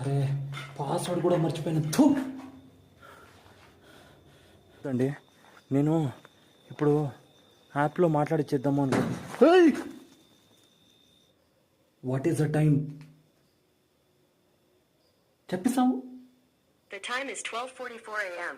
అరే పాస్వర్డ్ కూడా మర్చిపోయాను. థూ అండి, నేను ఇప్పుడు యాప్లో మాట్లాడిచ్చేద్దాము అనుకుంటున్నాను. వాట్ ఈస్ ద టైం చెప్పిస్తాము. The time is 12:44 a.m.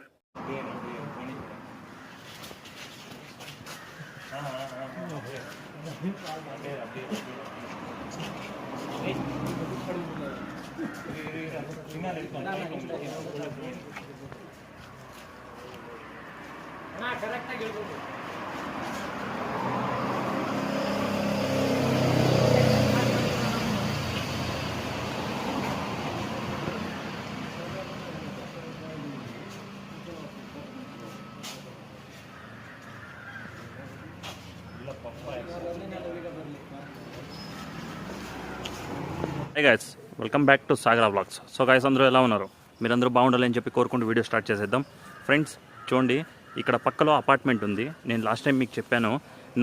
Hey guys, welcome back to Sagara vlogs. So guys, అందరూ ఎలా ఉన్నారు? మీరందరూ బాగుండాలని చెప్పి కోరుకుంటూ వీడియో స్టార్ట్ చేసేద్దాం. ఫ్రెండ్స్ చూడండి, ఇక్కడ పక్కలో అపార్ట్మెంట్ ఉంది. నేను లాస్ట్ టైం మీకు చెప్పాను,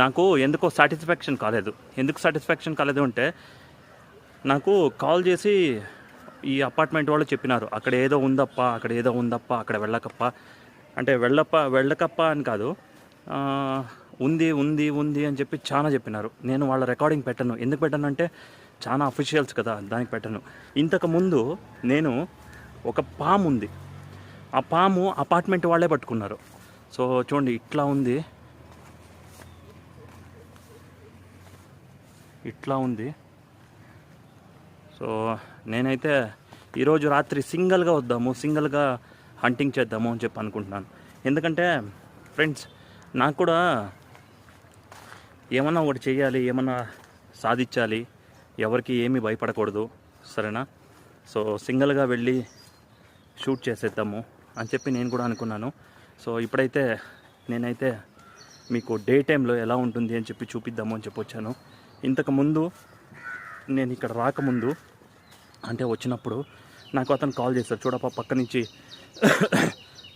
నాకు ఎందుకో సాటిస్ఫాక్షన్ కాలేదు. ఎందుకు సాటిస్ఫాక్షన్ కాలేదు అంటే, నాకు కాల్ చేసి ఈ అపార్ట్మెంట్ వాళ్ళు చెప్పినారు, అక్కడ ఏదో ఉందప్ప, అక్కడ ఏదో ఉందప్ప, అక్కడ వెళ్ళకప్ప అంటే వెళ్ళకప్ప అని కాదు, ఉంది ఉంది ఉంది అని చెప్పి చాలా చెప్పినారు. నేను వాళ్ళ రికార్డింగ్ పెట్టను. ఎందుకు పెట్టను అంటే, చాలా అఫీషియల్స్ కదా, దానికి పెట్టను. ఇంతకుముందు నేను ఒక పాము ఉంది, ఆ పాము అపార్ట్మెంట్ వాళ్ళే పట్టుకున్నారు. సో చూడండి, ఇట్లా ఉంది, ఇట్లా ఉంది. సో నేనైతే ఈరోజు రాత్రి సింగిల్గా వద్దాము, సింగిల్గా హంటింగ్ చేద్దాము అని చెప్పి అనుకుంటున్నాను. ఎందుకంటే ఫ్రెండ్స్, నాకు కూడా ఏమన్నా ఒకటి చేయాలి, ఏమన్నా సాధించాలి, ఎవరికి ఏమీ భయపడకూడదు, సరేనా? సో సింగిల్గా వెళ్ళి షూట్ చేసేద్దాము అని చెప్పి నేను కూడా అనుకున్నాను. సో ఇప్పుడైతే నేనైతే మీకు డే టైంలో ఎలా ఉంటుంది అని చెప్పి చూపిద్దాము అని చెప్పి వచ్చాను. ఇంతకుముందు నేను ఇక్కడ రాకముందు అంటే వచ్చినప్పుడు నాకు అతను కాల్ చేశారు, చూడప్ప పక్క నుంచి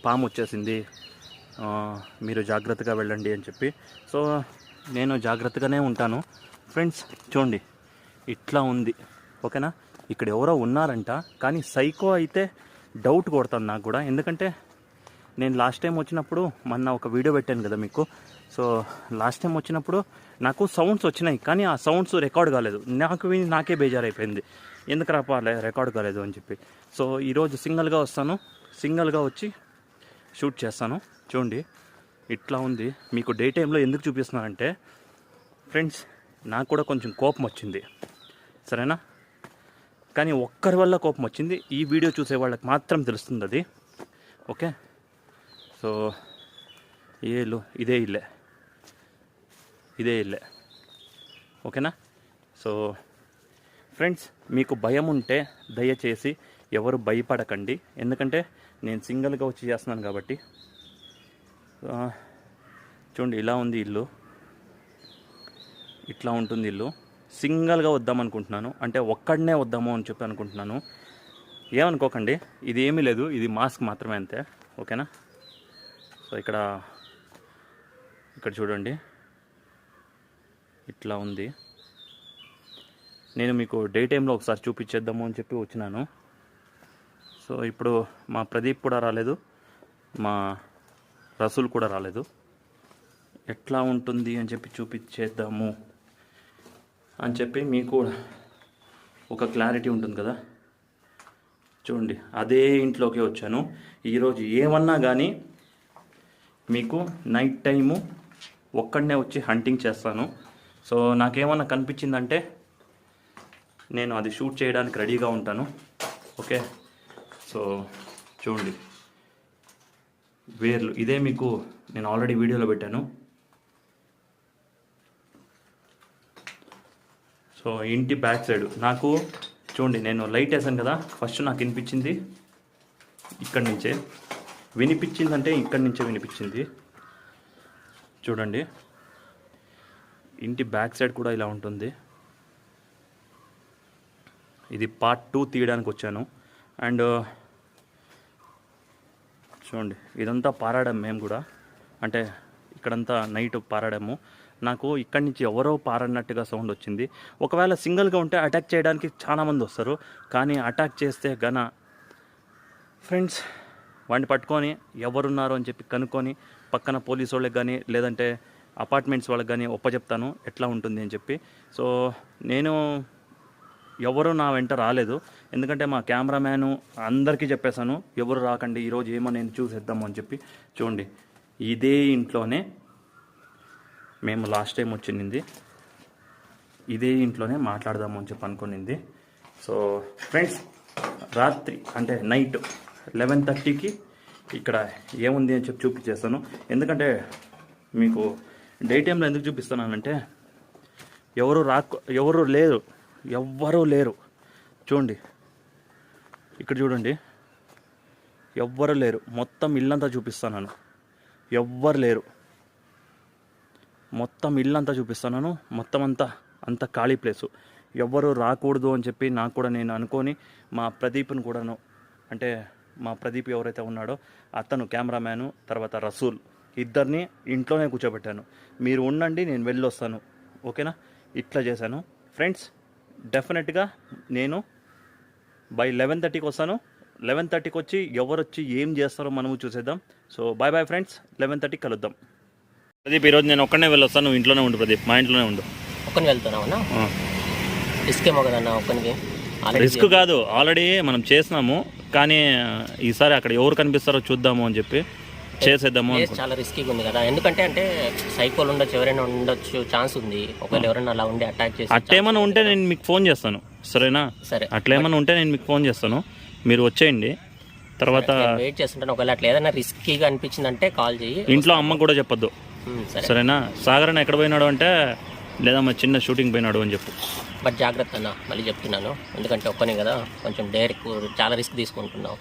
పాము వచ్చేసింది, మీరు జాగ్రత్తగా వెళ్ళండి అని చెప్పి. సో నేను జాగ్రత్తగానే ఉంటాను. ఫ్రెండ్స్ చూడండి, ఇట్లా ఉంది, ఓకేనా? ఇక్కడ ఎవరో ఉన్నారంట, కానీ సైకో అయితే డౌట్ కొడతాను నాకు కూడా. ఎందుకంటే నేను లాస్ట్ టైం వచ్చినప్పుడు మొన్న ఒక వీడియో పెట్టాను కదా మీకు. సో లాస్ట్ టైం వచ్చినప్పుడు నాకు సౌండ్స్ వచ్చినాయి, కానీ ఆ సౌండ్స్ రికార్డ్ కాలేదు. నాకే బేజారైపోయింది, ఎందుకు రాపాలే రికార్డ్ కాలేదు అని చెప్పి. సో ఈరోజు సింగిల్గా వస్తాను, సింగిల్గా వచ్చి షూట్ చేస్తాను. చూడండి ఇట్లా ఉంది. మీకు డే టైంలో ఎందుకు చూపిస్తున్నానంటే ఫ్రెండ్స్, నాకు కూడా కొంచెం కోపం వచ్చింది, సరేనా? కానీ ఒక్కరి వల్ల కోపం వచ్చింది, ఈ వీడియో చూసే వాళ్ళకి మాత్రం తెలుస్తుంది అది, ఓకే? సో ఏ ఇల్లు? ఇదే ఇల్లే, ఇదే ఇల్లే, ఓకేనా? సో ఫ్రెండ్స్, మీకు భయం ఉంటే దయచేసి ఎవరు భయపడకండి, ఎందుకంటే నేను సింగిల్గా వచ్చి చేస్తున్నాను కాబట్టి. చూడండి, ఇలా ఉంది ఇల్లు, ఇట్లా ఉంటుంది ఇల్లు. సింగిల్గా వద్దాం అనుకుంటున్నాను, అంటే ఒక్కడనే వద్దాము అని చెప్పి అనుకుంటున్నాను. ఏమనుకోకండి, ఇది ఏమీ లేదు, ఇది మాస్క్ మాత్రమే, అంతే, ఓకేనా? సో ఇక్కడ చూడండి, ఇట్లా ఉంది. నేను మీకు డే టైంలో ఒకసారి చూపించేద్దాము అని చెప్పి వచ్చినాను. సో ఇప్పుడు మా ప్రదీప్ కూడా రాలేదు, మా రసూల్ కూడా రాలేదు. ఎట్లా ఉంటుంది అని చెప్పి చూపించేద్దాము అని చెప్పి మీకు ఒక క్లారిటీ ఉంటుంది కదా. చూడండి, అదే ఇంట్లోకి వచ్చాను. ఈరోజు ఏమన్నా కానీ మీకు నైట్ టైము ఒక్కడనే వచ్చి హంటింగ్ చేస్తాను. సో నాకేమన్నా కనిపించిందంటే నేను అది షూట్ చేయడానికి రెడీగా ఉంటాను, ఓకే? సో చూడండి, వేర్లు ఇదే మీకు నేను ఆల్రెడీ వీడియోలో పెట్టాను. సో ఇంటి బ్యాక్ సైడ్ నాకు చూడండి, నేను లైట్ వేసాను కదా, ఫస్ట్ నాకు వినిపించింది ఇక్కడి నుంచే, వినిపించిందంటే ఇక్కడి నుంచే వినిపించింది. చూడండి, ఇంటి బ్యాక్ సైడ్ కూడా ఇలా ఉంటుంది. ఇది పార్ట్ 2 తీయడానికి వచ్చాను. అండ్ చూడండి, ఇదంతా పారాడాము మేము కూడా, అంటే ఇక్కడంతా నైట్ పారాడాము. నాకు ఇక్కడి నుంచి ఎవరో పారన్నట్టుగా సౌండ్ వచ్చింది. ఒకవేళ సింగిల్గా ఉంటే అటాక్ చేయడానికి చాలామంది వస్తారు, కానీ అటాక్ చేస్తే గన ఫ్రెండ్స్ వాడిని పట్టుకొని ఎవరున్నారు అని చెప్పి కనుక్కొని పక్కన పోలీసు వాళ్ళకి కానీ లేదంటే అపార్ట్మెంట్స్ వాళ్ళకి కానీ ఒప్పచెప్తాను ఎట్లా ఉంటుంది అని చెప్పి. సో నేను ఎవరు నా వెంట రాలేదు, ఎందుకంటే మా కెమెరామ్యాను అందరికీ చెప్పేశాను ఎవరు రాకండి, ఈరోజు ఏమో నేను చూసేద్దాము అని చెప్పి. చూడండి, ఇదే ఇంట్లోనే మేము లాస్ట్ టైం వచ్చింది, ఇదే ఇంట్లోనే మాట్లాడదాము అని చెప్పి అనుకునింది. సో ఫ్రెండ్స్, రాత్రి అంటే నైట్ 11:30కి ఇక్కడ ఏముంది అని చెప్పి చూపించేస్తాను. ఎందుకంటే మీకు డే టైంలో ఎందుకు చూపిస్తున్నానంటే ఎవరు లేరు. చూడండి, ఇక్కడ చూడండి, ఎవ్వరు లేరు. మొత్తం ఇల్లంతా చూపిస్తున్నాను, ఎవ్వరు లేరు. మొత్తం ఇల్లంతా చూపిస్తున్నాను, మొత్తం అంత ఖాళీ ప్లేసు. ఎవ్వరు రాకూడదు అని చెప్పి నాకు కూడా నేను అనుకొని మా ప్రదీప్ను కూడాను, అంటే మా ప్రదీప్ ఎవరైతే ఉన్నాడో అతను కెమెరామ్యాను, తర్వాత రసూల్, ఇద్దరిని ఇంట్లోనే కూర్చోబెట్టాను. మీరు ఉండండి, నేను వెళ్ళొస్తాను, ఓకేనా? ఇట్లా చేశాను ఫ్రెండ్స్. డెఫినెట్గా నేను బై 11:30కి వస్తాను. 11:30కి వచ్చి ఎవరు వచ్చి ఏం చేస్తారో మనము చూసేద్దాం. సో బాయ్ ఫ్రెండ్స్, 11:30కి కలుద్దాం. ప్రదీప్, ఈరోజు నేను ఒక్కడనే వెళ్ళొస్తాను, నువ్వు ఇంట్లోనే ఉండు. ప్రదీప్, మా ఇంట్లోనే ఉండు. ఒక్కని వెళ్తున్నావన్నా? రిస్క్ ఏమో కదన్నా ఒక్కనికి. రిస్క్ కాదు, ఆల్రెడీ మనం చేసినాము, కానీ ఈసారి అక్కడ ఎవరు కనిపిస్తారో చూద్దాము అని చెప్పి చేసేద్దాము. చాలా రిస్కీగా ఉంది కదా, ఎందుకంటే అంటే సైకోలు ఉండొచ్చు, ఎవరైనా ఉండొచ్చు, ఛాన్స్ ఉంది. ఒకవేళ ఎవరైనా అలా ఉండి అటాక్ చేసి అట్లేమన్నా ఉంటే నేను మీకు ఫోన్ చేస్తాను, సరేనా? సరే, అట్లేమన్నా ఉంటే నేను మీకు ఫోన్ చేస్తాను, మీరు వచ్చేయండి. తర్వాత వెయిట్ చేస్తుంటాను. ఒకవేళ అట్లా ఏదైనా రిస్కీగా అనిపించిందంటే కాల్ చేయి. ఇంట్లో అమ్మ కూడా చెప్పొద్దు, సరేనా? సాగరన్న ఎక్కడ పోయినాడు అంటే, లేదా మా చిన్న షూటింగ్ పోయినాడు అని చెప్పు. బట్ జాగ్రత్త అన్న, మళ్ళీ చెప్తున్నాను, ఎందుకంటే ఒక్కనే కదా, కొంచెం చాలా రిస్క్ తీసుకుంటున్నావు.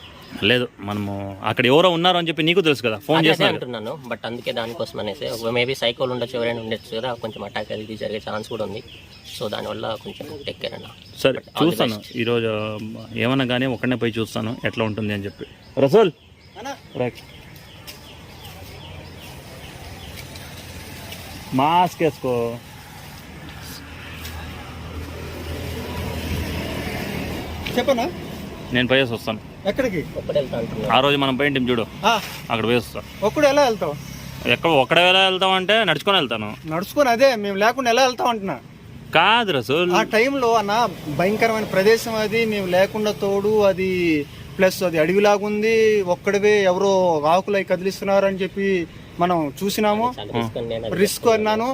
లేదు, మనము అక్కడ ఎవరో ఉన్నారు అని చెప్పి నీకు తెలుసు కదా, ఫోన్ చేసి అంటున్నాను. బట్ అందుకే దానికోసం అనేసి మేబీ సైకోలు ఉండొచ్చు, ఎవరైనా ఉండొచ్చు కదా, కొంచెం అటాక్ అది జరిగే ఛాన్స్ కూడా ఉంది. సో దానివల్ల కొంచెం టేక్ కేర్ అన్న. సరే, చూస్తాను ఈరోజు ఏమన్నా కానీ ఒక్కడనే పోయి చూస్తాను ఎట్లా ఉంటుంది అని చెప్పి. రసూల్, రైట్, మాస్క్ వేసుకో. చెప్పనా? నేను పోయేసి వస్తాను. ఎక్కడికి? ఒక్కడే వెళ్తా అంటున్నాను. ఆ రోజు మనం పోయింటి చూడు, అక్కడ పోయి వస్తాను. ఒక్కడు ఎలా వెళ్తావు? ఒక్కడే ఎలా వెళ్తాం అంటే నడుచుకొని వెళ్తాను. నడుచుకొని? అదే, మేము లేకుండా ఎలా వెళ్తాం అంటున్నా. కాదు రసూల్, ఆ టైంలో అన్న భయంకరమైన ప్రదేశం అది, మేము లేకుండా తోడు అది, ప్లస్ అది అడవిలాగుంది, ఒక్కడివే ఎవరో ఆకులు అవి కదిలిస్తున్నారు అని చెప్పి మనం చూసినాము. రిస్క్ అన్నాను.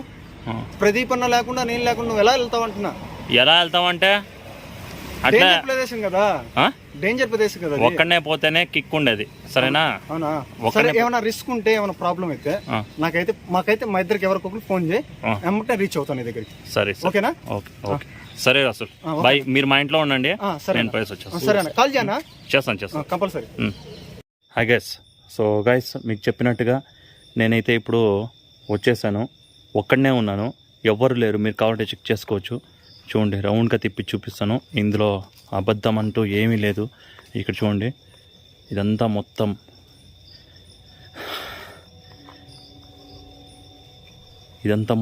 ప్రదీప్ అన్న లేకుండా, నేను లేకుండా నువ్వు ఎలా వెళ్తావు అంటున్నా. ఎలా వెళ్తావంటే అట్లా ప్రదేశం కదా, డేంజర్ ప్రదేశం కదా. ఒక్కడనే పోతేనే కిక్ ఉండేది, సరేనా? అవునా? సరే, ఏమైనా రిస్క్ ఉంటే, ఏమైనా ప్రాబ్లం అయితే మాకైతే మా ఇద్దరికి ఎవరికొకరు ఫోన్ చేయి, వెంటనే రీచ్ అవుతాను నీ దగ్గరికి. సరే, ఓకేనా? ఓకే. సరే రసూల్, బాయ్. మీరు మా ఇంట్లో ఉండండి, నేను పోయేసి వచ్చేస్తాను. సరే, కాల్ చేయనా? చేస్తాను compulsory. Hi guys. So guys, మీకు చెప్పినట్టుగా నేనైతే ఇప్పుడు వచ్చేసాను, ఒక్కడనే ఉన్నాను, ఎవ్వరు లేరు. మీరు కావాలంటే చెక్ చేసుకోవచ్చు. చూడండి, రౌండ్గా తిప్పి చూపిస్తాను. ఇందులో అబద్ధం అంటూ ఏమీ లేదు. ఇక్కడ చూడండి, ఇదంతా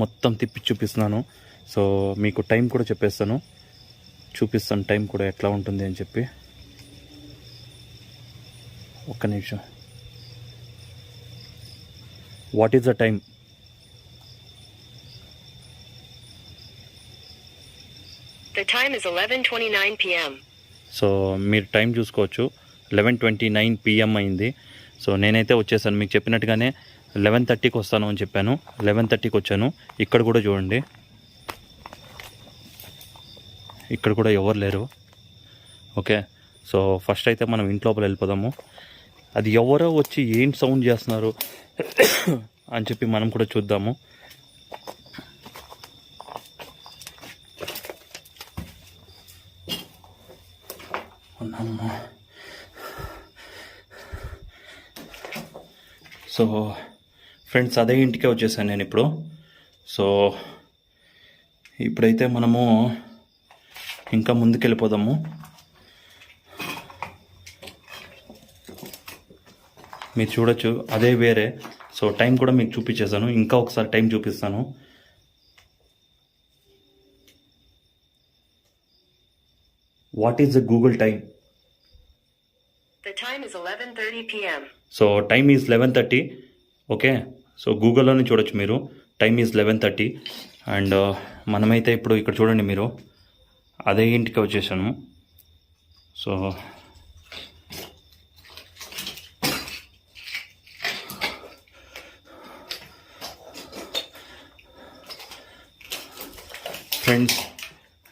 మొత్తం తిప్పి చూపిస్తున్నాను. సో మీకు టైం కూడా చూపిస్తాను టైం కూడా ఎట్లా ఉంటుంది అని చెప్పి. ఒక్క నిమిషం. What is the time? The time is 11:29 p.m. So మీరు టైం చూసుకోవచ్చు, 11:29 p.m. అయింది. సో నేనైతే వచ్చేసాను, మీకు చెప్పినట్టుగానే 11:30కి వస్తాను అని చెప్పాను. 11:30కి వచ్చాను. ఇక్కడ కూడా చూడండి, ఇక్కడ కూడా ఎవరు లేరు. ఓకే, సో ఫస్ట్ అయితే మనం ఇంట్లోపల వెళ్ళిపోదాము. అది ఎవరో వచ్చి ఏం సౌండ్ చేస్తున్నారు అని చెప్పి మనం కూడా చూద్దాము. సో ఫ్రెండ్స్, అదే ఇంటికే వచ్చేసాను నేను ఇప్పుడు. సో ఇప్పుడైతే మనము ఇంకా ముందుకెళ్ళిపోదాము. మీరు చూడొచ్చు, అదే వేరే. సో టైం కూడా మీకు చూపించేసాను, ఇంకా ఒకసారి టైం చూపిస్తాను. What is the Google time? The time is 11:30 p.m. So time is 11:30. Okay, so గూగుల్లోనే చూడొచ్చు మీరు. Time is 11:30. అండ్ మనమైతే ఇప్పుడు ఇక్కడ చూడండి మీరు, అదే ఇంటికి వచ్చేసాను. సో ఫ్రెండ్స్,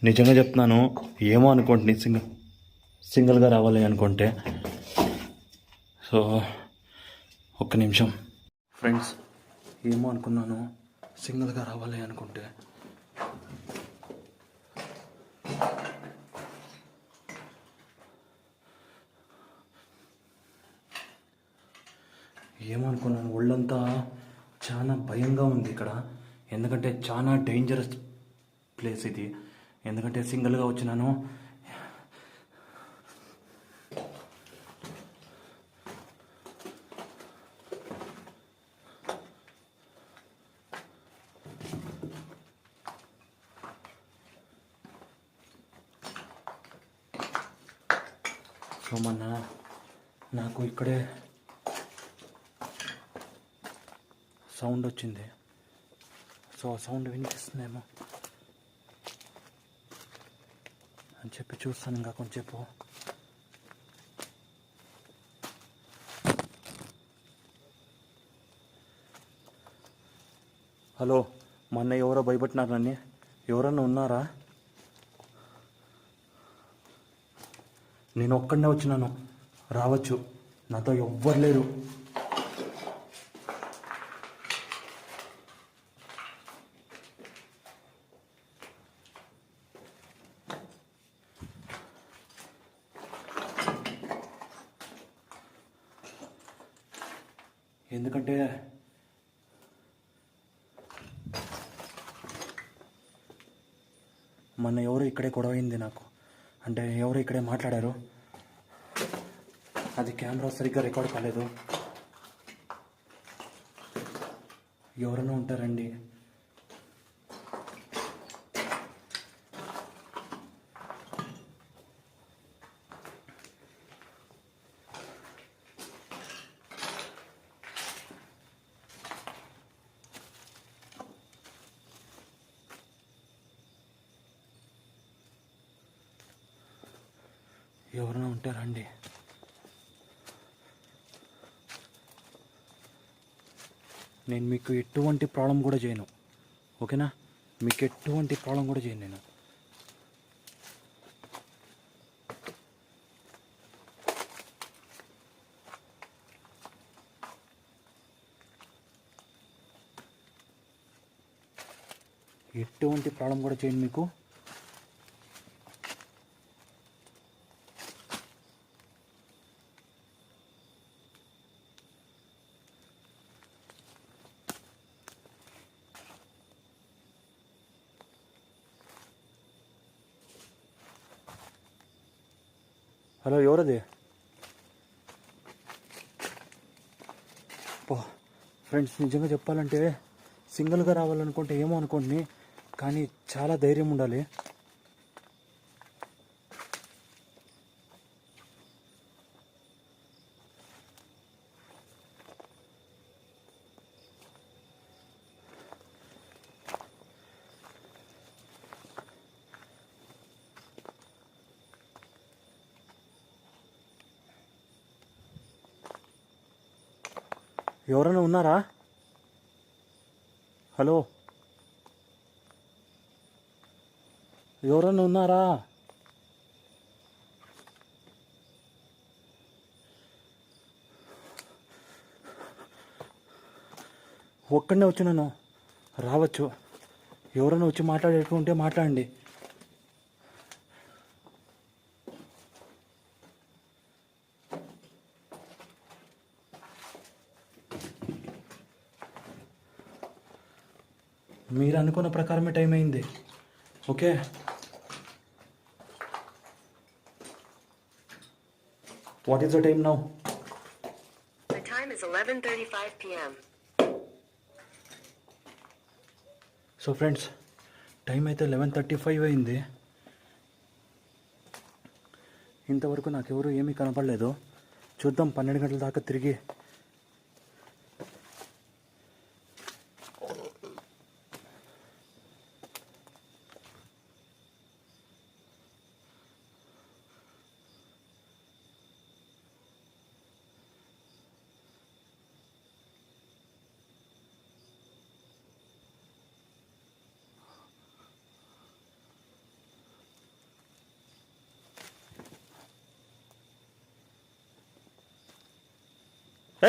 నిజంగా చెప్తున్నాను, ఏమో అనుకోండి, సింగిల్గా రావాలి అనుకుంటే. సో ఒక్క నిమిషం ఫ్రెండ్స్, ఏమో అనుకున్నాను, సింగిల్గా రావాలి అనుకుంటే. ఏమనుకున్నాను, ఒళ్ళంతా చాలా భయంగా ఉంది ఇక్కడ. ఎందుకంటే చాలా డేంజరస్ ప్లేస్ ఇది. ఎందుకంటే సింగిల్గా వచ్చినాను. సో నాకు ఇక్కడే సౌండ్ వచ్చింది. సో ఆ సౌండ్ వినిపిస్తుందేమో అని చెప్పి చూస్తాను ఇంకా కొంచెంసేపు. హలో, మొన్న ఎవరో భయపెట్టినారు నన్ను. ఎవరన్నా ఉన్నారా? నేను ఒక్కడనే వచ్చినాను, రావచ్చు, నాతో ఎవ్వరు లేరు. ఎందుకంటే మొన్న ఎవరు ఇక్కడే గొడవైంది నాకు. అంటే ఎవరు ఇక్కడే మాట్లాడారు, అది కెమెరా సరిగ్గా రికార్డ్ కాలేదు. ఎవరైనా ఉంటారండి. ఎవరైనా ఉంటారండి. నేను మీకు ఎటువంటి ప్రాబ్లం కూడా చేయను, ఓకేనా? మీకు ఎటువంటి ప్రాబ్లం కూడా చేయను నేను. ఎటువంటి ప్రాబ్లం కూడా చేయను మీకు. హలో, ఎవరది? ఫ్రెండ్స్, నిజంగా చెప్పాలంటే సింగిల్గా రావాలనుకుంటే ఏమో అనుకోండి, కానీ చాలా ధైర్యం ఉండాలి. ఎవరైనా ఉన్నారా? హలో, ఎవరైనా ఉన్నారా? ఒక్కడనే వచ్చినాను, రావచ్చు. ఎవరైనా వచ్చి మాట్లాడేటుంటే మాట్లాడండి. మీరు అనుకున్న ప్రకారమే టైం అయింది, okay? What is the time now? The time is 11:35 p.m. So friends, time అయితే 11:35 అయింది. ఇంతవరకు నాకెవరు ఏమీ కనపడలేదు. చూద్దాం 12 గంటల దాకా తిరిగి.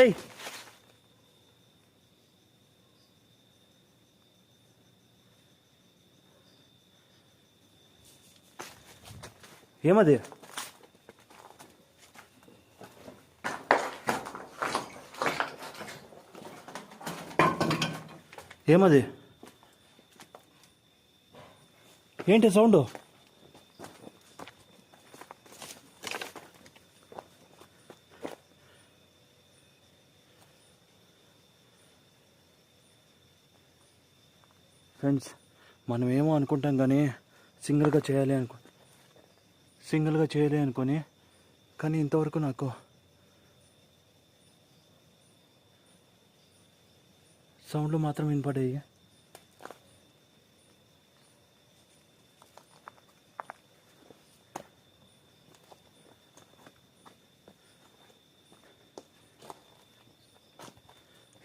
ఏయ్, ఏమది? ఏమది? ఏంటి సౌండ్? ఫ్రెండ్స్, మనం ఏమో అనుకుంటాం కానీ సింగిల్గా చేయాలి అనుకొని కానీ ఇంతవరకు నాకు సౌండ్లు మాత్రం వినపడ్డాయి.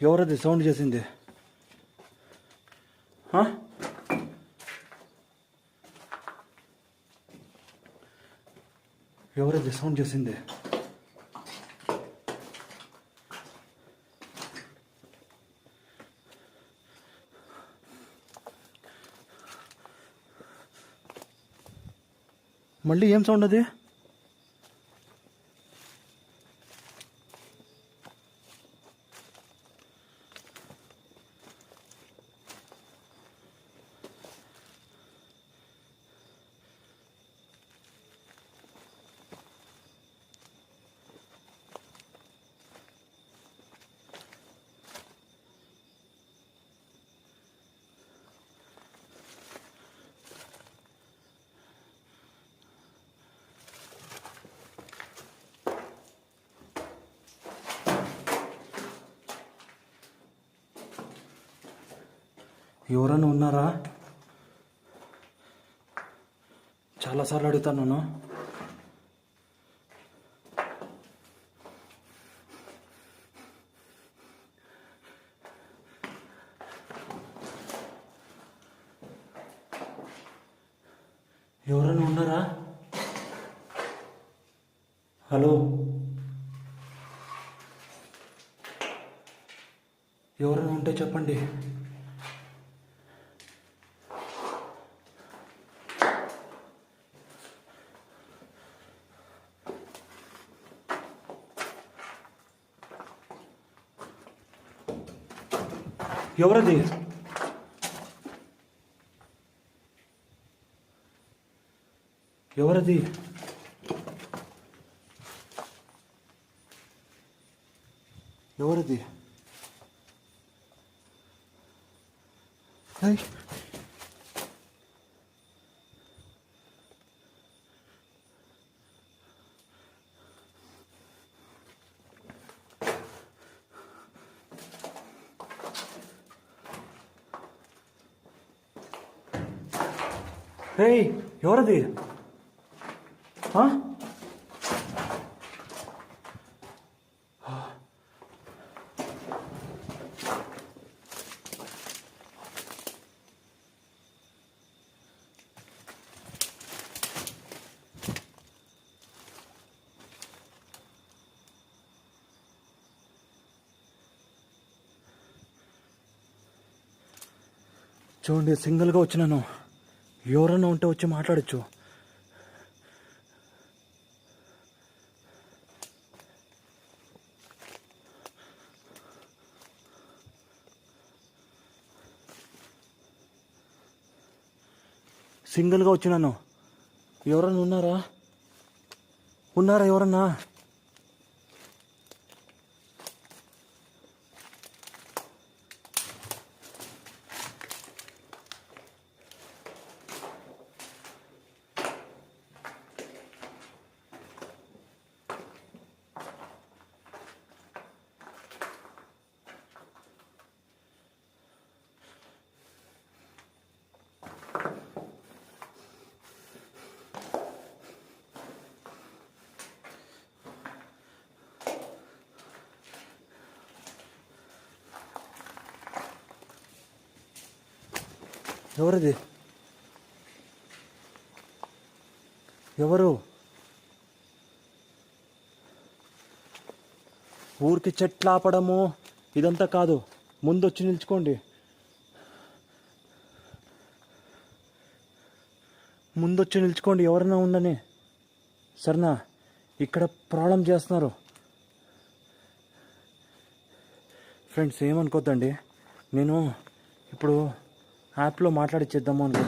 ఎవరది సౌండ్ చేసింది? ఎవరది సౌండ్ చేసింది? మళ్ళీ ఏం సౌండ్ అది? ఎవరైనా ఉన్నారా? చాలాసార్లు అడుగుతాను. ఎవరైనా ఉన్నారా? హలో, ఎవరైనా ఉంటే చెప్పండి. ఎవరది? ఎవరది? ఎవరది? ఎవరది? చూడండి, సింగిల్గా వచ్చినాను. ఎవరన్నా ఉంటే వచ్చి మాట్లాడచ్చు. సింగిల్గా వచ్చినాను. ఎవరన్నా ఉన్నారా ఎవరన్నా? ఎవరిది? ఎవరు? ఊరికి చెట్లు ఆపడము ఇదంతా కాదు, ముందొచ్చి నిల్చుకోండి. ముందొచ్చి నిల్చుకోండి, ఎవరైనా ఉండని. సరేనా? ఇక్కడ ప్రాబ్లం చేస్తున్నారు. ఫ్రెండ్స్ ఏమనుకోద్దండి, నేను ఇప్పుడు యాప్లో మాట్లాడిచ్చేద్దాము అనుకో.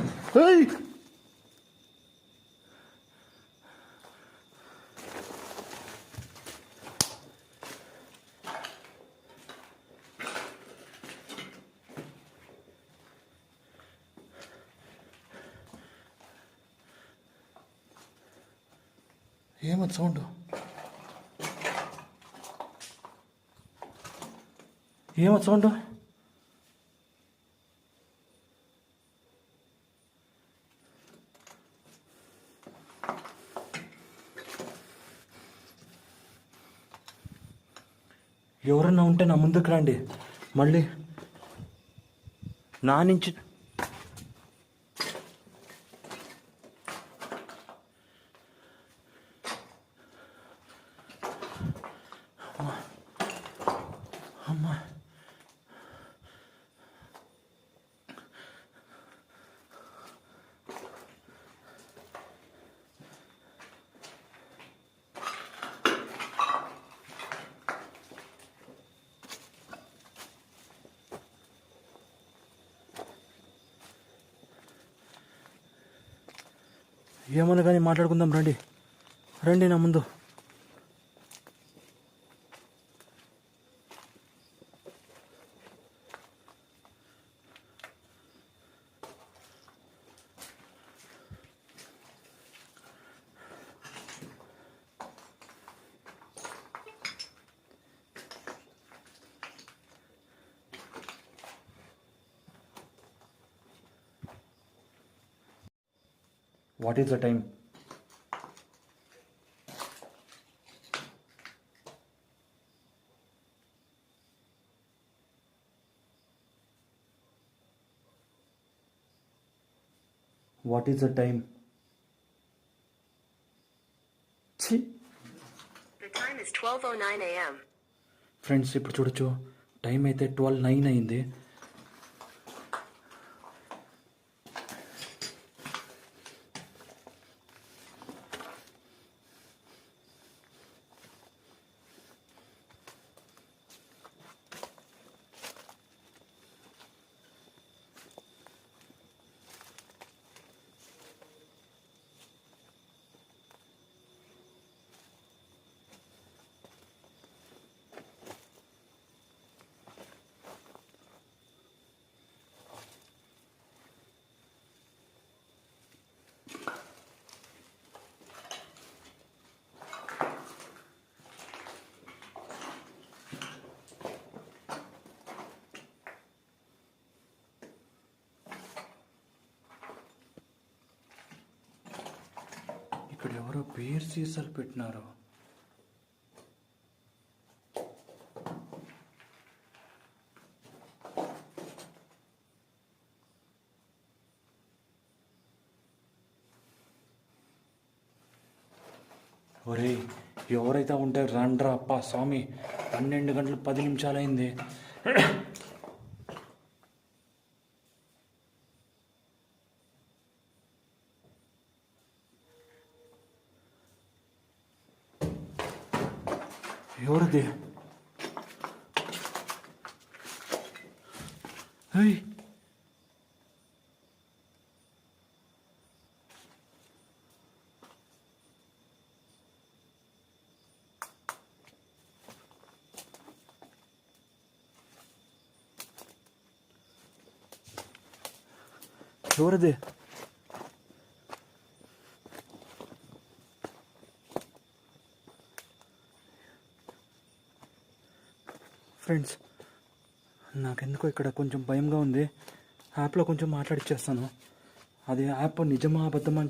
ఏమది సౌండ్? ఏమది సౌండ్? ఎవరన్నా ఉంటే నా ముందుకు రండి. మళ్ళీ నా నుంచి అమ్మా ఏమన్నా కానీ మాట్లాడుకుందాం. రండి రండి నా ముందు. What is the time? What is the time? ఛీ! The time is 12:09 a.m. Friends ఇప్పుడు చూడొచ్చు, టైం అయితే 12:09 అయింది. ఇక్కడ ఎవరో బీర్ సీసాలు పెట్టినారు. ఒరే ఎవరైతే ఉంటే రండ్రా అప్పా స్వామి, 12 గంటలు 10 నిమిషాలు అయింది. ఎవరిది? ఎవరిది? ఫ్రెండ్స్ నాకెందుకో ఇక్కడ కొంచెం భయంగా ఉంది. యాప్లో కొంచెం మాట్లాడిచ్చేస్తాను. అది యాప్ నిజమా అబద్ధమా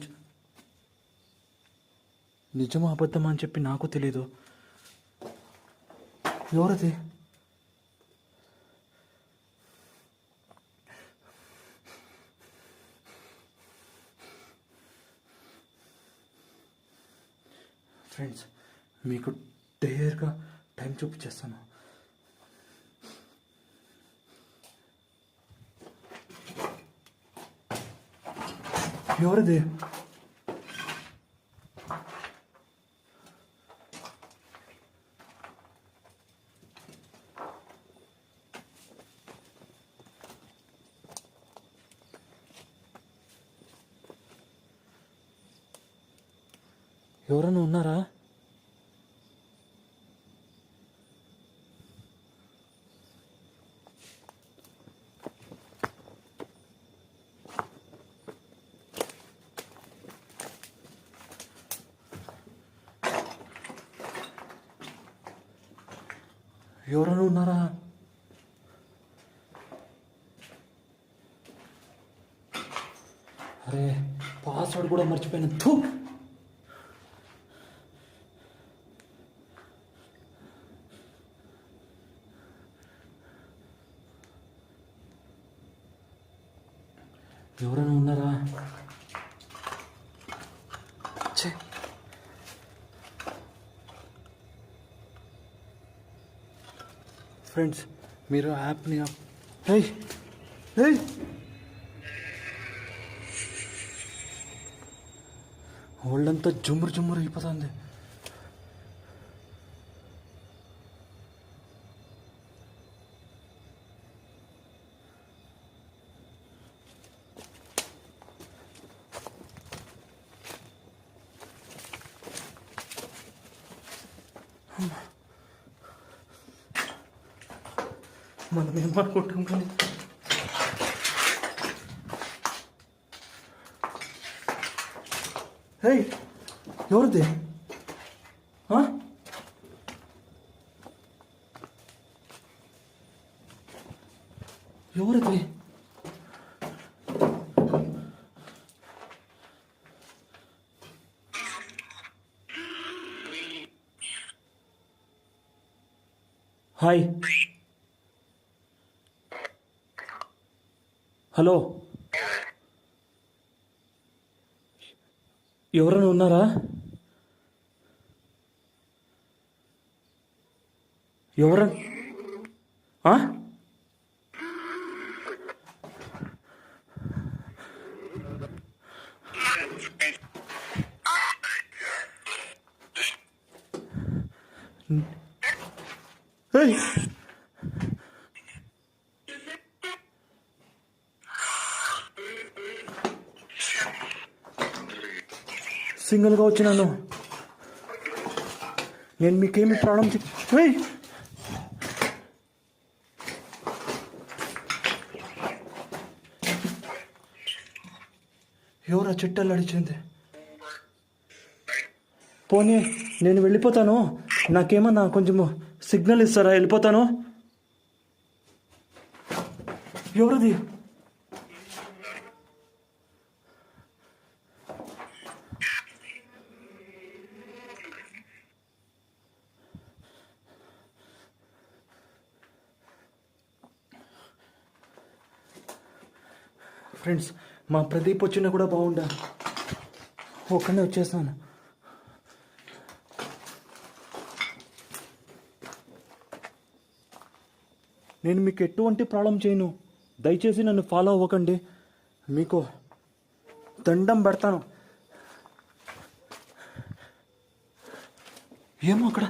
అని చెప్పి నాకు తెలీదు. ఎవరిది? ఫ్రెండ్స్ మీకు డేర్గా టైం చూపించేస్తాను. ఎవరిది? ఎవరైనా ఉన్నారా? ఎవరైనా ఉన్నారా? అరే పాస్వర్డ్ కూడా మర్చిపోయాను. థూ. ఎవరైనా ఉన్నారా? ఛే. ఫ్రెండ్స్ మీరు యాప్ని ఏయ్ ఏయ్ ఒళ్ళంతా జుమ్మురు జుమ్మురు అయిపోతుంది. మనం ఏమనుకుంటాం కానీ ఏయ్ ఎవరిది? ఎవరిది? హాయ్. హలో, ఎవరైనా ఉన్నారా? ఎవరైనా ఏయ్ సింగిల్గా వచ్చినాను నేను. మీకేమి ప్రాబ్లం? ఏయ్ ఎవరా చిట్టలు అడిచింది? పోనీ నేను వెళ్ళిపోతాను. నాకేమన్నా కొంచెం సిగ్నల్ ఇస్తారా? వెళ్ళిపోతాను. ఎవరిది? ఫ్రెండ్స్ మా ప్రదీప్ వచ్చినా కూడా బాగుండా. ఒక్కనే వచ్చేస్తాను. నేను మీకు ఎటువంటి ప్రాబ్లం చేయను. దయచేసి నన్ను ఫాలో అవ్వకండి. మీకు దండం పెడతాను. ఏమో అక్కడ.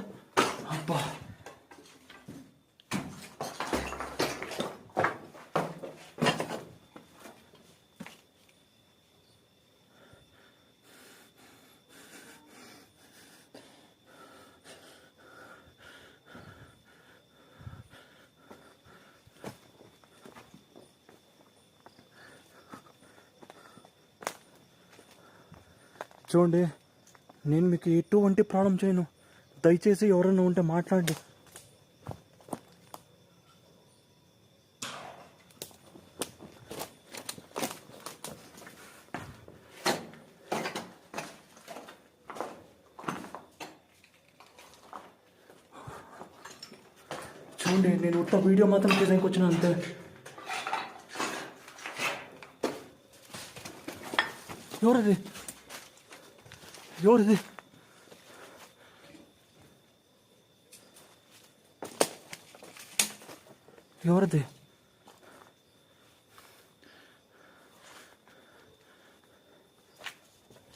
అబ్బా చూడండి, నేను మీకు ఎటువంటి ప్రాబ్లం చేయను. దయచేసి ఎవరైనా ఉంటే మాట్లాడండి. చూడండి, నేను ఉత్త వీడియో మాత్రం చేయడానికి వచ్చిన అంతే. ఎవరిది? ఎవరిది? ఎవరిది?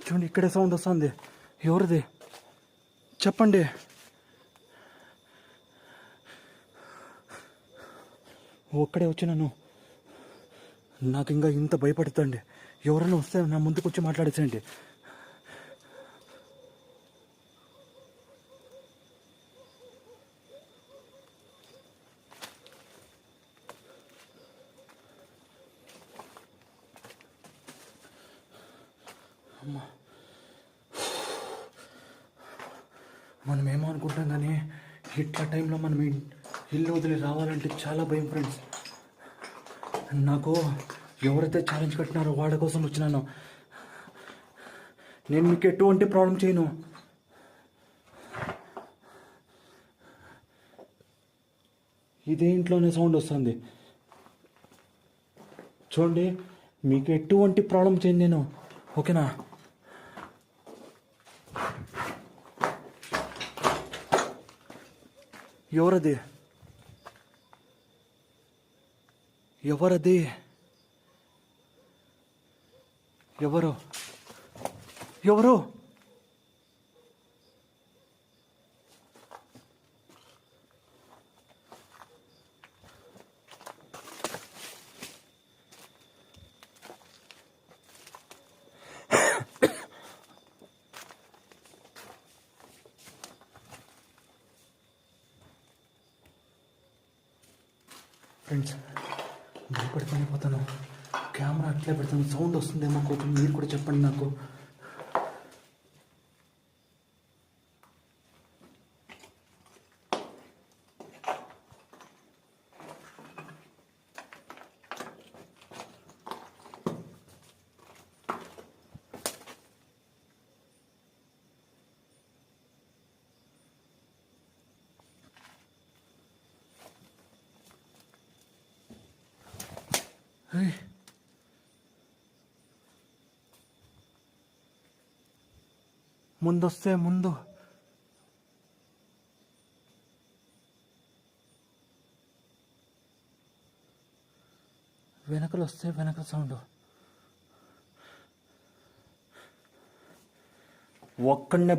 చూడండి, ఇక్కడే సౌండ్ వస్తుంది. ఎవరిది చెప్పండి. ఒక్కడే వచ్చినాను. నాకు ఇంకా ఇంత భయపడుతుంది. ఎవరైనా వస్తే నా ముందుకు వచ్చి మాట్లాడేసేయండి. అమ్మా, మనం ఏమో అనుకుంటాం కానీ ఇట్లా టైంలో మనం ఇల్లు వదిలి రావాలంటే చాలా భయం ఫ్రెండ్స్. నాకు ఎవరైతే ఛాలెంజ్ కట్టినారో వాళ్ళ కోసం వచ్చినాను. నేను మీకు ఎటువంటి ప్రాబ్లం చేయను. ఇదే ఇంట్లోనే సౌండ్ వస్తుంది. చూడండి, మీకు ఎటువంటి ప్రాబ్లం చేయను నేను, ఓకేనా? ఎవరది? ఎవరది? ఎవరు? ఎవరు? ఫ్రెండ్స్, భయపడుతూనే పోతాను. కెమెరా అట్లే పెడతాను. సౌండ్ వస్తుందేమో కొంచెం మీరు కూడా చెప్పండి నాకు. ముందొస్తే ముందు, వెనకలు వస్తే వెనక సౌండ్. ఒక్కడనే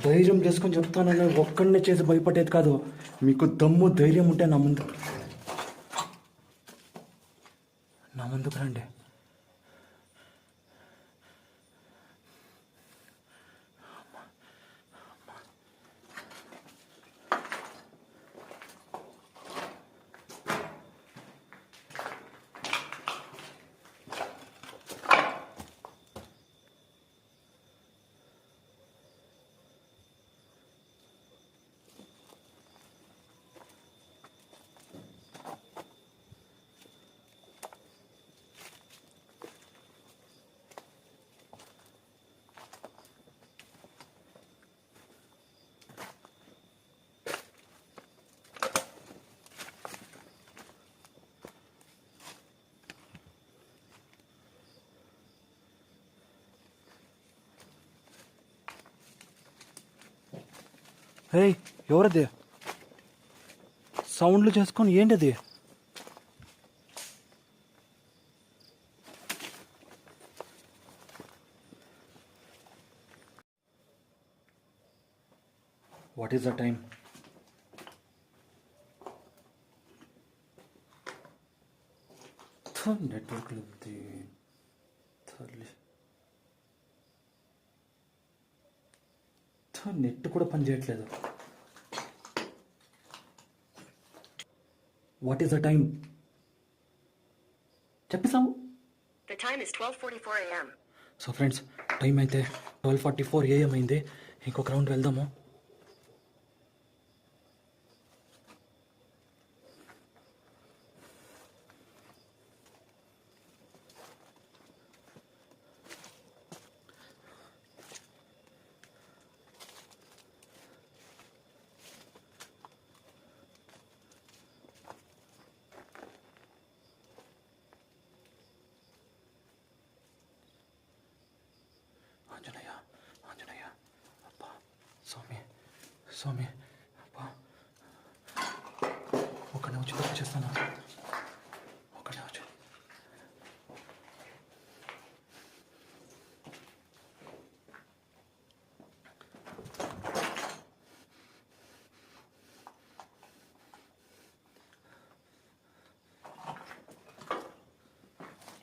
ధైర్యం చేసుకొని చెప్తానని ఒక్కడనే చేసి భయపడేది కాదు. మీకు దమ్ము ధైర్యం ఉంటే నా ముందుకు రండి. హే, ఎవరది? సౌండ్లు చేసుకొని ఏంటది? What is the time? Network net కూడా పనిచేయట్లేదు. What is the time? చెప్పేసాము. The time is 12:44 a.m. So friends, time అయితే 12:44 AM అయింది. ఇంకొక రౌండ్ వెళ్దాము. ఆంజనేయ, ఆంజనేయ, అబ్బా, స్వామి, స్వామి, అబ్బా, ఒక నిమిషం చేస్తాను.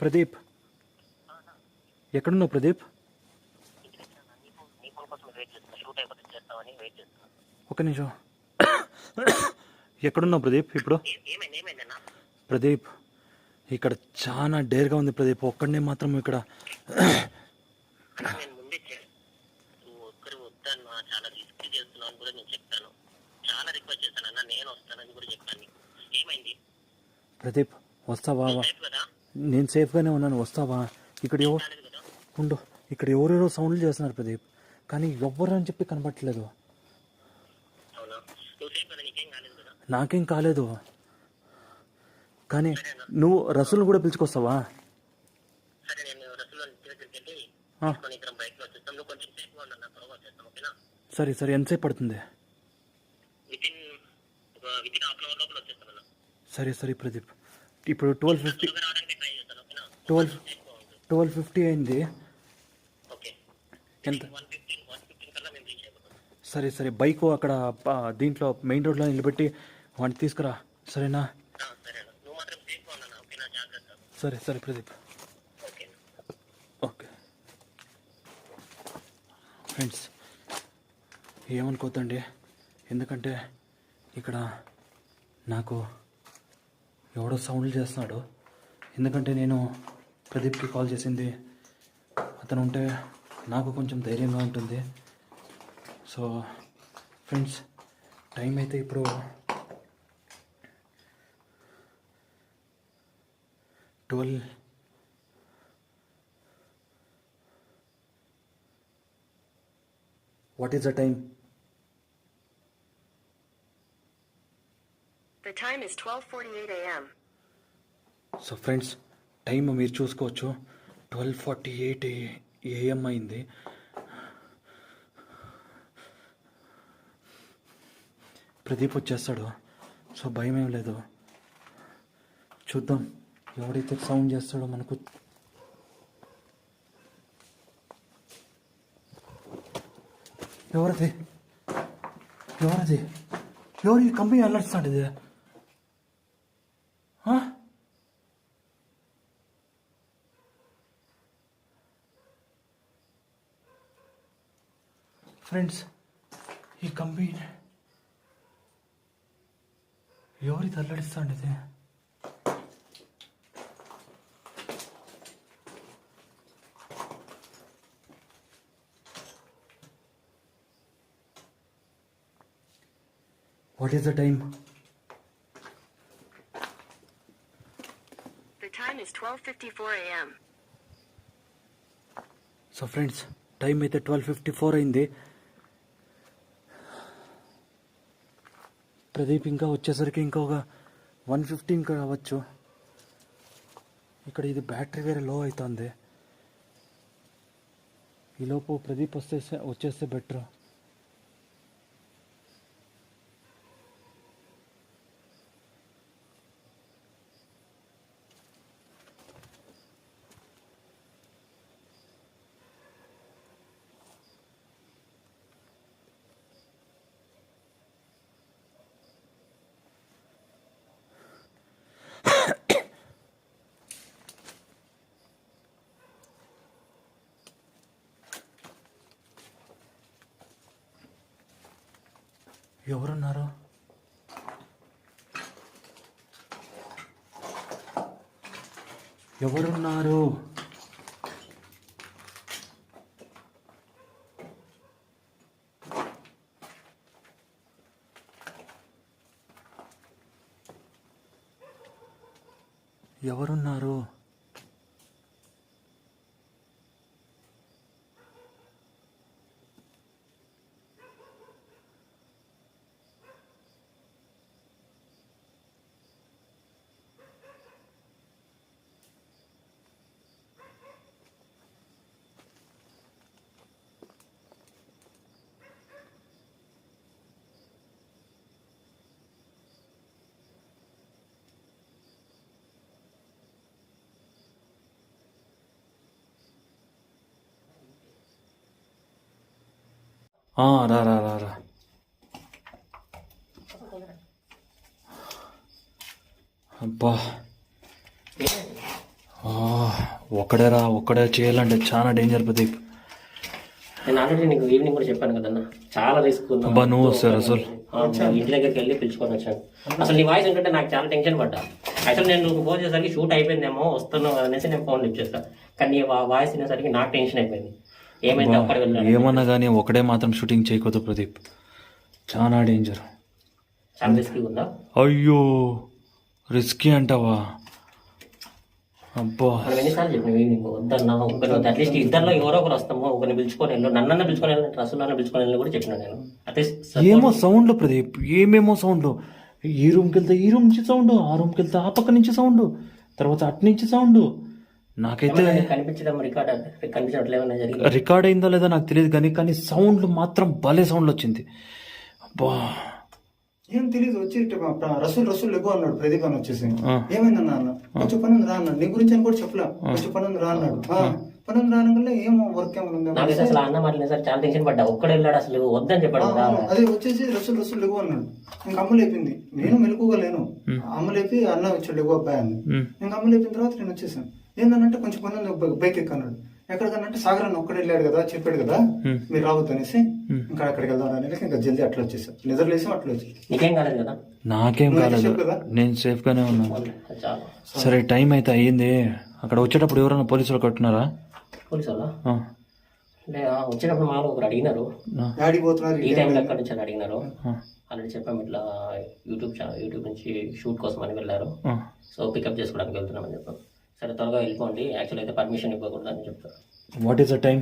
ప్రదీప్ ఎక్కడున్నావు ప్రదీప్? నీ ఫోన్ కోసం వెయిట్ చేస్తున్నా, షూట్ అయిపోతే చేస్తామని వెయిట్ చేస్తున్నా. ఒక నిమిషం. ఎక్కడున్నావు ప్రదీప్ ఇప్పుడు? ఏమైందన్నా? ప్రదీప్ ఇక్కడ చాలా డేర్గా ఉంది ప్రదీప్, ఒక్కడనే మాత్రం ఇక్కడ. నేను ముందే నువ్వు ఒక్కరు వద్దన్నా, చాలా రిస్క్ చేస్తున్నావు అని కూడా నేను చెప్పాను. చాలా రిక్వెస్ట్ చేశాను అన్న, నేను వస్తానని కూడా చెప్పాను. ఏమైంది ప్రదీప్ వస్తావా? కదా? నేను సేఫ్గానే ఉన్నాను, వస్తావా? ఇక్కడ కాలేదు కదా? ఉండు, ఇక్కడ ఎవరెవరో సౌండ్లు చేస్తున్నారు ప్రదీప్, కానీ ఎవ్వరు అని చెప్పి కనపట్లేదు. అవునా? నువ్వు సేఫ్ కదా? నీకేం కాలేదు కదా? నాకేం కాలేదు, కానీ నువ్వు రసూలు కూడా పిలుచుకొస్తావా? సరే, నేను రసూల్ దగ్గరికి వెళ్ళి తీసుకొని ఇద్దరం బైక్ లో వచ్చేస్తాం. నువ్వు కొంచెం సేఫ్గా ఉన్నా త్వరగా వచ్చేస్తాం, ఓకేనా? సరే సరే, ఎంతసేపు పడుతుంది? వితిన్ హాఫ్ అన్ అవర్ లోపల వచ్చేస్తాం అన్న. సరే సరే ప్రదీప్, ఇప్పుడు 12:50 త్వరగా రావడానికి ట్రై చేస్తాను, ఓకేనా? 12:50 అయింది. ఓకే, ఎంత? 1:15 కల్లా మేము రీచ్ అయిపోతాం. సరే సరే, బైక్ అక్కడ దీంట్లో మెయిన్ రోడ్లో నిలబెట్టి వాడిని తీసుకురా, సరేనా? సరే అన్న, నువ్వు మాత్రం సేఫ్గా ఉన్నా, ఓకేనా? జాగ్రత్త. సరే సరే ప్రదీప్. ఓకే ఓకే ఫ్రెండ్స్, ఏమనుకోద్దండి, ఎందుకంటే ఇక్కడ నాకు ఎవడో సౌండ్లు చేస్తున్నాడు. ఎందుకంటే నేను ప్రదీప్కి కాల్ చేసింది, అతను ఉంటే నాకు కొంచెం ధైర్యంగా ఉంటుంది. సో ఫ్రెండ్స్, టైం అయితే ఇప్పుడు 12. What is the time? The time is 12:48 a.m. So friends, time మీరు చూసుకోవచ్చు, 12:48 AM అయింది. ప్రదీప్ వచ్చేస్తాడు, సో భయం ఏం లేదు. చూద్దాం ఎవడైతే సౌండ్ చేస్తాడో మనకు. ఎవరది ఎవరది ఎవరు ఈ కంపెనీ అల్లర్స్తాడు ఇది? ఫ్రెండ్స్, ఈ కంపెనీ ఎవరి తల్లడిస్తాండి ఇది? What is the time? The time is 12:54 a.m. So friends, time అయితే 12:54 అయింది. ప్రదీప్ ఇంకా వచ్చేసరికి ఇంకా ఒక 1:15 కావచ్చు. ఇక్కడ ఇది బ్యాటరీ వేరే లో అవుతుంది. ఈలోపు ప్రదీప్ వచ్చేస్తే బెటర్. ఎవరున్నారు? ఎవరున్నారు? ఎవరున్నారు? రా రా రా రా. అబ్బా, ఒక్కడే చేయాలంటే చాలా డేంజర్ ప్రదీప్. నేను ఆల్రెడీ నీకు ఈవినింగ్ కూడా చెప్పాను కదన్నా, చాలా రిస్క్ ఉంది. అబ్బా నువ్వు వస్తారు అసలు ఇంటి దగ్గరికి వెళ్ళి పిలుచుకొని వచ్చాను. అసలు నీ వాయిస్ ఏంటంటే నాకు చాలా టెన్షన్ పడ్డా. యాక్చువల్ నేను నువ్వు ఫోన్ చేసేసరికి షూట్ అయిపోయిందేమో వస్తున్నావు అనేసి నేను ఫోన్ లిఫ్ట్ చేస్తాను, కానీ నీ వాయిస్ వినేసరికి నాకు టెన్షన్ అయిపోయింది. ఏమైంది అక్కడ వెళ్ళాను. ఏమన్నా కానీ ఒకడే మాత్రం షూటింగ్ చేయకూడదు ప్రదీప్, చాలా డేంజర్. చాలా రిస్క్ ఉందా? అయ్యో రిస్కీ అంటావా? అబ్బా మనం ఎన్నిసార్లు చెప్పినాం ఈవినింగ్ వద్దన్నా, అట్లీస్ట్ ఇద్దరిలో ఎవరో ఒకరు వస్తాము, ఒకరిని పిలుచుకొని వెళ్ళు, నన్నన్న పిలుచుకొని వెళ్ళినట్టు రసూలన్న పిలుచుకొని వెళ్ళి కూడా చెప్పినా నేను. అట్లీస్ట్ ఏమో సౌండ్లు ప్రదీప్, ఏమేమో సౌండ్లు. ఈ రూమ్కి వెళ్తే ఈ రూమ్ నుంచి సౌండ్, ఆ రూమ్కి వెళ్తే ఆ పక్క నుంచి సౌండ్, తర్వాత అటు నుంచి సౌండ్. నాకైతే కనిపించడం కనిపించట్లేమన్నా జరిగింది. రికార్డ్ అయిందో లేదో నాకు తెలియదు కానీ సౌండ్లు మాత్రం భలే సౌండ్లు వచ్చింది. అబ్బా ఏం తెలియదు. వచ్చి రసూల్ ఎక్కువ అన్నాడు ప్రదీప్ అని వచ్చేసి. ఏమైందన్నా అన్న, కొంచెం పని ఉంది రా అన్నాడు. నీ గురించి అని కూడా చెప్పలా, కొంచెం పని ఉంది రా అన్నాడు. పని ఉంది రానగల ఏమో వర్క్ ఏమైనా అసలు అన్న మాటలు చాలా టెన్షన్ పడ్డా. ఒక్కడే వెళ్ళాడు, అసలు వద్దని చెప్పాడు కదా. అదే వచ్చేసి రసూల్ ఎక్కువ అన్నాడు. ఇంకా అమ్మ లేపింది, నేను మెలుకుగా లేను. అమ్మ లేపి అన్న వచ్చాడు ఎక్కువ అబ్బాయి అని. ఇంకా అమ్మ లేపిన తర్వాత నేను వచ్చేసాను. ఏందనంటే కొంచెం పని ఉంది బైక్ ఎక్కన్నాడు. ఎక్కడికనంటే సాగర్ అన్న ఒక్కడే వెళ్ళాడు కదా, చెప్పాడు కదా మీరు రావద్దు అనేసి, ఇంకా అక్కడికి వెళ్దాం అనేసి ఇంకా జల్దీ అట్లా వచ్చేసాను. నిద్రలేసి అట్లా వచ్చి. నీకేం కాలేదు కదా? నాకేం కాలేదు, నేను సేఫ్ గానే ఉన్నాను. సరే టైం అయితే అయ్యింది. అక్కడ వచ్చేటప్పుడు ఎవరైనా పోలీసులు కట్టున్నారా? పోలీసు వాళ్ళ అంటే వచ్చేటప్పుడు మాలో ఒకరు అడిగినారు, ఈ టైంలో ఎక్కడి నుంచి అని అడిగినారు. ఆల్రెడీ చెప్పాము ఇట్లా యూట్యూబ్ నుంచి షూట్ కోసం అని వెళ్ళారు, సో పికప్ చేసుకోవడానికి వెళ్తున్నామని చెప్పాము. సరే త్వరగా వెళ్ళిపోండి, యాక్చువల్ అయితే పర్మిషన్ ఇవ్వకూడదు అని చెప్తారు. What is the time?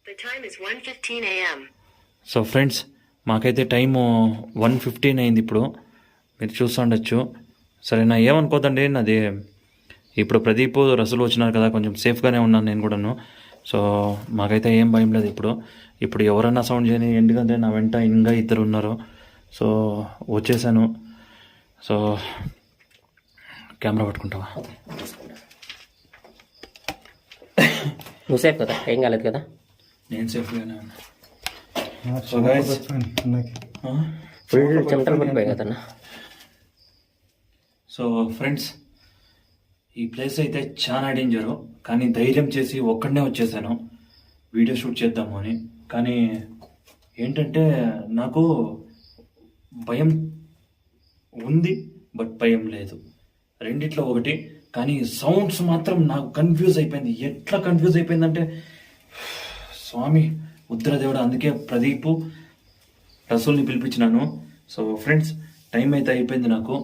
The time is 1:15 a.m. So friends మాకైతే టైము 1:15 అయింది ఇప్పుడు, మీరు చూస్తూ ఉండొచ్చు. సరేనా, ఏమనుకోదండి, నాది ఇప్పుడు ప్రదీప్ రసూలు వచ్చినారు కదా, కొంచెం సేఫ్గానే ఉన్నాను నేను కూడాను. సో మాకైతే ఏం భయం లేదు ఇప్పుడు ఎవరన్నా సౌండ్ చేయని, ఎందుకంటే నా వెంట ఇంకా ఇద్దరు ఉన్నారు. సో వచ్చేసాను. సో కెమెరా పట్టుకుంటావా? నువ్వు సేఫ్ కదా, ఏం కాలేదు కదా? నేను సేఫ్గానే ఉన్నా. ఫుల్ చెమటలు పడిపోయాయి కదన్నా. సో ఫ్రెండ్స్ ఈ ప్లేస్ అయితే చాలా డేంజరు, కానీ ధైర్యం చేసి ఒక్కడనే వచ్చేసాను వీడియో షూట్ చేద్దాము అని. కానీ ఏంటంటే నాకు భయం ఉంది, బట్ భయం లేదు, రెండిట్లో ఒకటి. కానీ సౌండ్స్ మాత్రం నాకు కన్ఫ్యూజ్ అయిపోయింది. ఎట్లా కన్ఫ్యూజ్ అయిపోయిందంటే స్వామి ఉత్తరదేవుడు. అందుకే ప్రదీప్ రసూల్ని పిలిపించినాను. సో ఫ్రెండ్స్ టైం అయితే అయిపోయింది, నాకు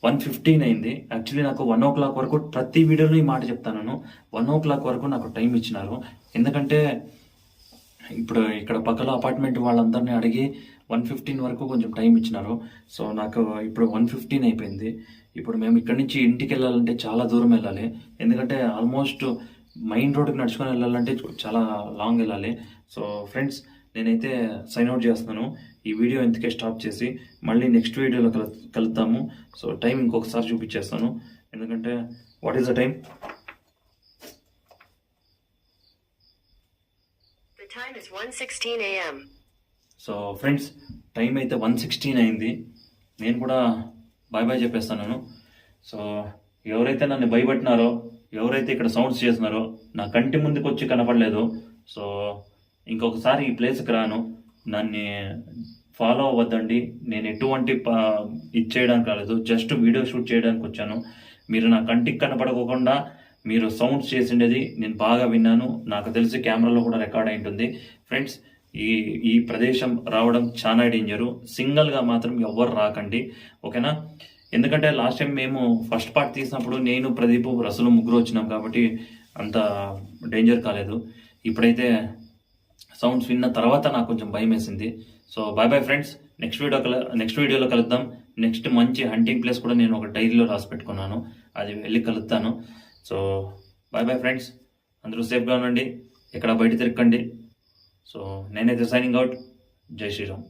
1:15 అయింది. యాక్చువల్లీ నాకు 1 o'clock వరకు ప్రతి వీడియోలో ఈ మాట చెప్తాను, 1 o'clock వరకు నాకు టైం ఇచ్చినారు. ఎందుకంటే ఇప్పుడు ఇక్కడ పక్కన అపార్ట్మెంట్ వాళ్ళందరినీ అడిగి 1:15 వరకు కొంచెం టైం ఇచ్చినారు. సో నాకు ఇప్పుడు 1:15 అయిపోయింది. ఇప్పుడు మేము ఇక్కడి నుంచి ఇంటికి వెళ్ళాలంటే చాలా దూరం వెళ్ళాలి, ఎందుకంటే ఆల్మోస్ట్ మెయిన్ రోడ్కి నడుచుకొని వెళ్ళాలంటే చాలా లాంగ్ వెళ్ళాలి. సో ఫ్రెండ్స్ నేనైతే సైన్ అవుట్ చేస్తున్నాను. ఈ వీడియో ఇంతకే స్టాప్ చేసి మళ్ళీ నెక్స్ట్ వీడియోలో కలుద్దాము. సో టైం ఇంకొకసారి చూపించేస్తాను, ఎందుకంటే what is the time? The time is 1:16 a.m. So friends time అయితే 1:16 అయింది. నేను కూడా బాయ్ చెప్పేస్తాను. సో ఎవరైతే నన్ను భయపెట్టినారో, ఎవరైతే ఇక్కడ సౌండ్స్ చేస్తున్నారో, నా కంటి ముందుకు వచ్చి కనపడలేదు. సో ఇంకొకసారి ఈ ప్లేస్కి రాను, నన్ను ఫాలో అవ్వద్దండి. నేను ఎటువంటి ఇది చేయడానికి రాలేదు, జస్ట్ వీడియో షూట్ చేయడానికి వచ్చాను. మీరు నా కంటికి కనపడకోకుండా మీరు సౌండ్స్ చేసిండేది నేను బాగా విన్నాను, నాకు తెలిసి కెమెరాలో కూడా రికార్డ్ అయి ఉంటుంది. ఫ్రెండ్స్ ఈ ప్రదేశం రావడం చాలా డేంజరు, సింగిల్గా మాత్రం ఎవ్వరు రాకండి, ఓకేనా? ఎందుకంటే లాస్ట్ టైం మేము ఫస్ట్ పార్ట్ తీసినప్పుడు నేను ప్రదీప్ రసూలు ముగ్గురు వచ్చినాం కాబట్టి అంత డేంజర్ కాలేదు. ఇప్పుడైతే సౌండ్స్ విన్న తర్వాత నాకు కొంచెం భయం వేసింది. సో బాయ్ ఫ్రెండ్స్, నెక్స్ట్ వీడియోలో కలుద్దాం. నెక్స్ట్ మంచి హంటింగ్ ప్లేస్ కూడా నేను ఒక డైరీలో రాసి పెట్టుకున్నాను, అది వెళ్ళి కలుద్దాను. సో బాయ్ ఫ్రెండ్స్, అందరూ సేఫ్గా ఉండండి, ఎక్కడ బయట తిరగండి. సో నేనైతే సైనింగ్ అవుట్. జై శ్రీరామ్.